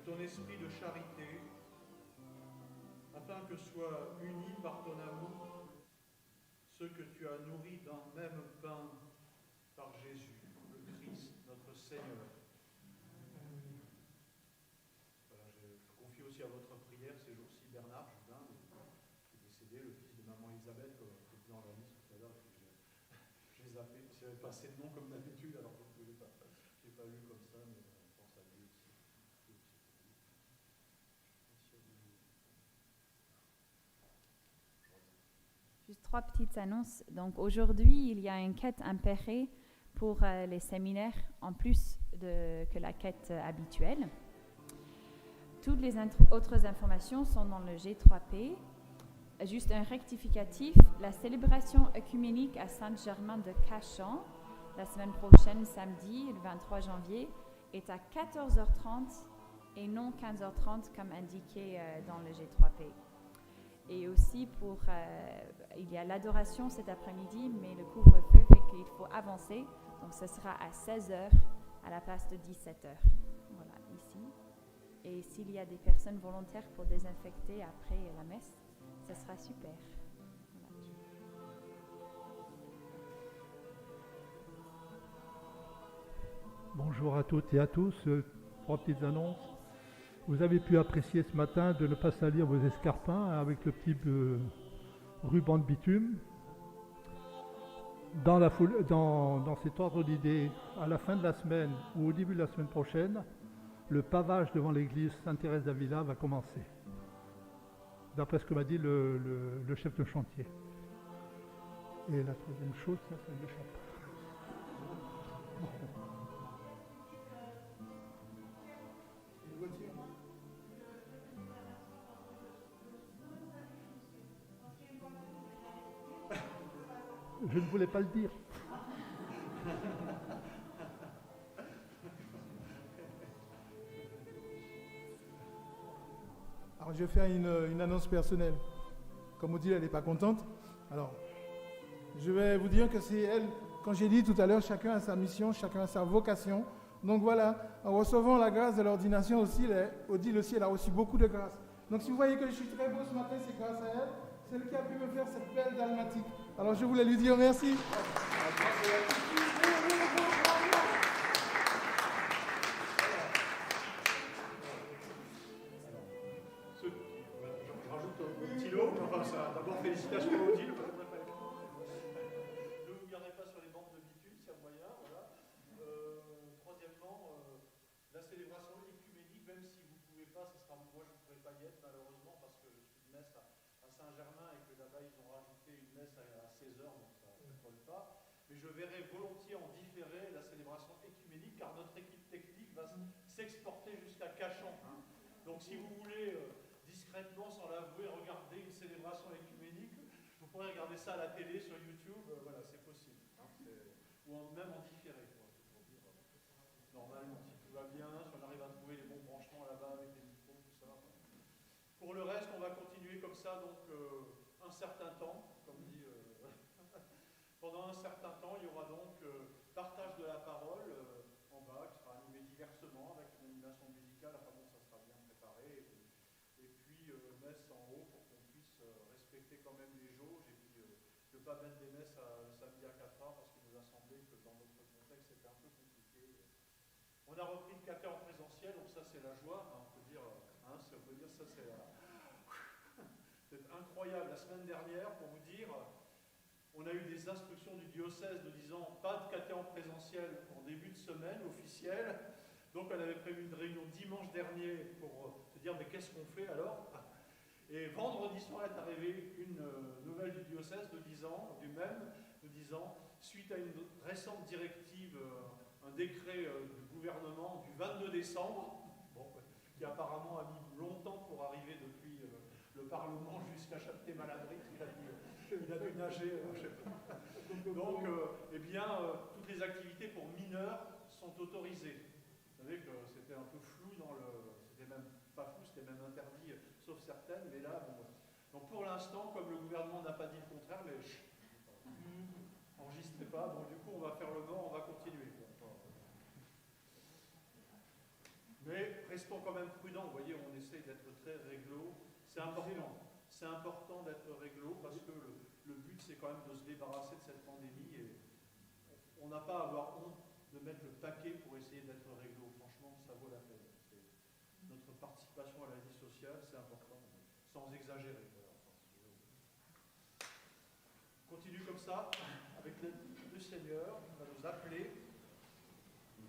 ton esprit de charité, afin que soient unis par ton amour ceux que tu as nourris d'un même pain par Jésus, le Christ, notre Seigneur. Voilà, je confie aussi à votre prière ces jours-ci Bernard Jubin, qui est décédé, le fils de maman Elisabeth, comme je disais dans la liste tout à l'heure, j'ai zappé, parce qu'il n'y avait pas assez de noms comme d'habitude, alors je ne l'ai pas lu comme ça, mais on pense à lui aussi. Juste 3 petites annonces. Donc aujourd'hui, il y a une quête impérée pour les séminaires, en plus que la quête habituelle. Toutes les autres informations sont dans le G3P. Juste un rectificatif, la célébration œcuménique à Saint-Germain de Cachan, la semaine prochaine, samedi, le 23 janvier, est à 14h30 et non 15h30 comme indiqué dans le G3P. Et aussi, il y a l'adoration cet après-midi, mais le couvre-feu fait qu'il faut avancer. Donc, ce sera à 16h à la place de 17h. Voilà, ici. Et s'il y a des personnes volontaires pour désinfecter après la messe, ce sera super. Voilà. Bonjour à toutes et à tous. 3 petites annonces. Vous avez pu apprécier ce matin de ne pas salir vos escarpins avec le petit ruban de bitume. Dans cet ordre d'idées, à la fin de la semaine ou au début de la semaine prochaine, le pavage devant l'église Sainte-Thérèse d'Avila va commencer, d'après ce que m'a dit le chef de chantier. Et la troisième chose, ça m'échappe. Je ne voulais pas le dire. Alors, je vais faire une annonce personnelle. Comme Odile, elle n'est pas contente. Alors, je vais vous dire que c'est elle, quand j'ai dit tout à l'heure, chacun a sa mission, chacun a sa vocation. Donc voilà, en recevant la grâce de l'ordination aussi, Odile aussi, elle a reçu beaucoup de grâce. Donc si vous voyez que je suis très beau ce matin, c'est grâce à elle. C'est elle qui a pu me faire cette belle dalmatique. Alors je voulais lui dire merci. Je rajoute un petit lot, enfin ça, d'abord félicitations à Odile. Ne vous gardez pas sur les bandes de bitume, s'il y a moyen, voilà. Troisièmement, la célébration écuménique, même si vous ne pouvez pas, moi je ne pourrai pas y être malheureusement parce que je suis de messe à Saint-Germain et que là-bas ils ont rajouté une messe à 16h, donc ça ne colle pas. Mais je verrai volontiers en différé la célébration écuménique car notre équipe technique va s'exporter jusqu'à Cachan. Hein. Donc si vous voulez discrètement, sans l'avouer, regarder une célébration écuménique, vous pourrez regarder ça à la télé, sur YouTube, voilà, c'est possible. Hein, même en différé, quoi, pour dire, normalement, si tout va bien, si on arrive à trouver les bons branchements là-bas avec les micros, tout ça. Pour le reste, on va continuer comme ça, donc un certain temps, comme dit. Pendant un certain temps, il y aura donc partage de la parole en bas, qui sera animé diversement avec une animation musicale, enfin bon, ça sera bien préparé. Et puis messe en haut pour qu'on puisse respecter quand même les jauges et puis ne pas mettre des messes le samedi à 4h parce qu'il nous a semblé que dans notre contexte c'était un peu compliqué. On a repris le café en présentiel, donc ça c'est la joie, hein, on peut dire, ça c'est incroyable. La semaine dernière, pour vous dire, on a eu des instructions du diocèse nous disant pas de caté en présentiel en début de semaine officielle. Donc elle avait prévu une réunion dimanche dernier pour se dire mais qu'est-ce qu'on fait alors? Et vendredi soir est arrivée une nouvelle du diocèse nous disant, suite à une récente directive, un décret du gouvernement du 22 décembre, qui apparemment a mis longtemps pour arriver depuis le Parlement jusqu'à Châtelet-Malabry, il a dû nager, je sais pas. Donc, toutes les activités pour mineurs sont autorisées. Vous savez que c'était un peu flou c'était même pas flou, c'était même interdit, sauf certaines, mais là, bon. Donc pour l'instant, comme le gouvernement n'a pas dit le contraire, mais enregistrez pas, donc du coup on va faire le mort, on va continuer. Mais restons quand même prudents. prudent. Vous voyez, on essaye d'être très réglo. C'est important. C'est important d'être réglo parce que le but, c'est quand même de se débarrasser de cette pandémie. Et on n'a pas à avoir honte de mettre le paquet pour essayer d'être réglo. Franchement, ça vaut la peine. Notre participation à la vie sociale, c'est important, sans exagérer. Voilà. On continue comme ça, avec le Seigneur, il va nous appeler.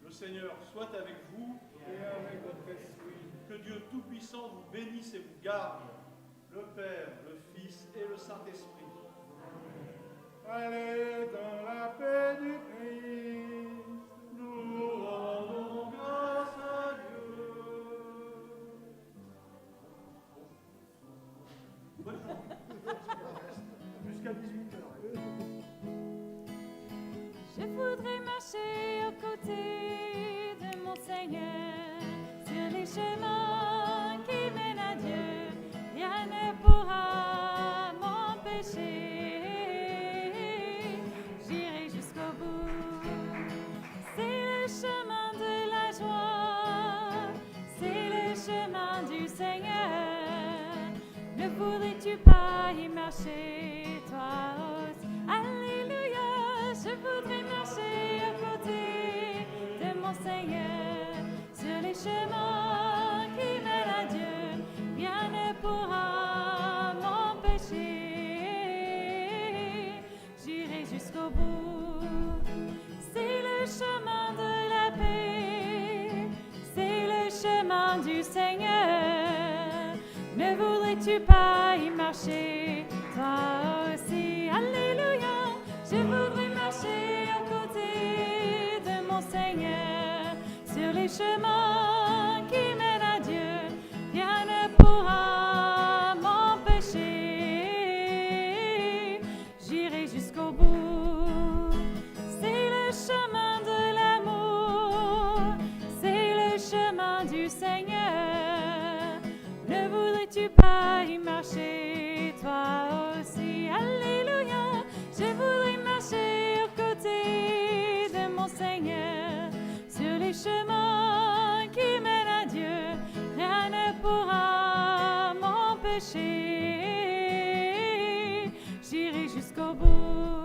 Le Seigneur soit avec vous et avec votre esprit. Que Dieu Tout-Puissant vous bénisse et vous garde, le Père, le Fils et le Saint-Esprit. Allez dans la paix du Christ, Nous rendons grâce à Dieu. Bonne journée. Jusqu'à 18h. Je voudrais marcher aux côtés de mon Seigneur sur les chemins qui mènent à Dieu. Rien ne pourra m'empêcher. J'irai jusqu'au bout. C'est le chemin de la joie. C'est le chemin du Seigneur. Ne voudrais-tu pas y marcher, toi aussi? Alléluia, je voudrais marcher à côté de mon Seigneur sur les chemins qui mènent à Dieu. Rien ne pourra m'empêcher. J'irai jusqu'au bout. C'est le chemin de la paix. C'est le chemin du Seigneur. Ne voudrais-tu pas y marcher, toi aussi? Alléluia, je voudrais marcher à côté de mon Seigneur sur les chemins qui mènent à Dieu. Rien ne pourra m'empêcher. J'irai jusqu'au bout. C'est le chemin de l'amour. C'est le chemin du Seigneur. Ne voudrais-tu pas y marcher, toi aussi? Alléluia, je voudrais marcher aux côtés de mon Seigneur sur les chemins qui mènent à Dieu. Rien ne pourra m'empêcher. J'irai jusqu'au bout.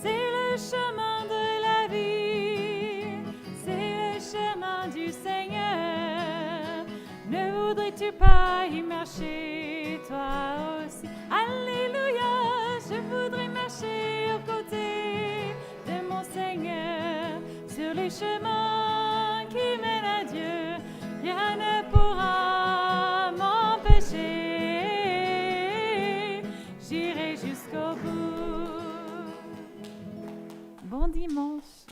C'est le chemin de la vie. C'est le chemin du Seigneur. Ne voudrais-tu pas y marcher, toi aussi? Alléluia, je voudrais marcher aux côtés de mon Seigneur sur les chemins qui mènent à Dieu. Rien ne pourra m'empêcher. J'irai jusqu'au bout. Bon dimanche.